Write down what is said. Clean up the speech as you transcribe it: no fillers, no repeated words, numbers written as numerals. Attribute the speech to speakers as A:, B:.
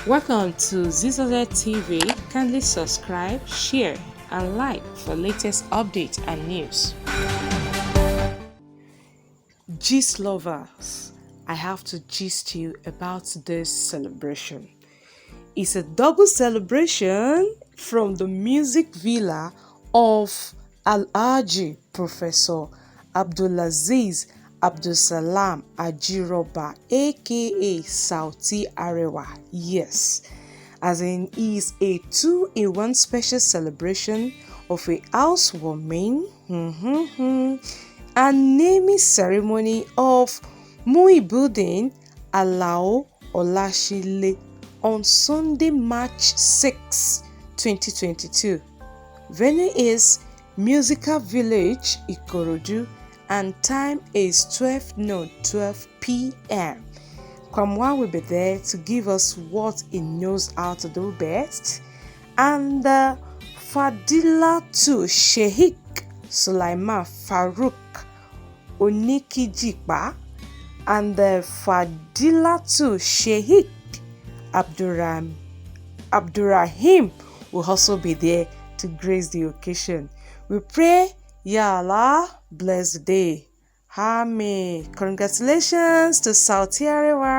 A: Welcome to Zisodel TV. Kindly subscribe, share, and like for latest updates and news. Gist lovers, I have to gist you about this celebration. It's a double celebration from the music villa of Alhaji Professor Abdulaziz Abdulsalam Ajiroba, aka Saoti Arewa. Yes, as in is a 2-in-1 special celebration of a housewarming and naming ceremony of Muibuddin Alao Olashile on Sunday, March 6, 2022. Venue is Musical Village, Ikorodu, and time is 12 p.m. Kwamwa will be there to give us what he knows how to do best, and Fadilatu Sheikh Sulaiman Farouk Onikijipa and Fadilatu Sheikh Abdurrahim will also be there to grace the occasion. We pray, Ya Allah, bless the day. Amen. Congratulations to Saoti Arewa.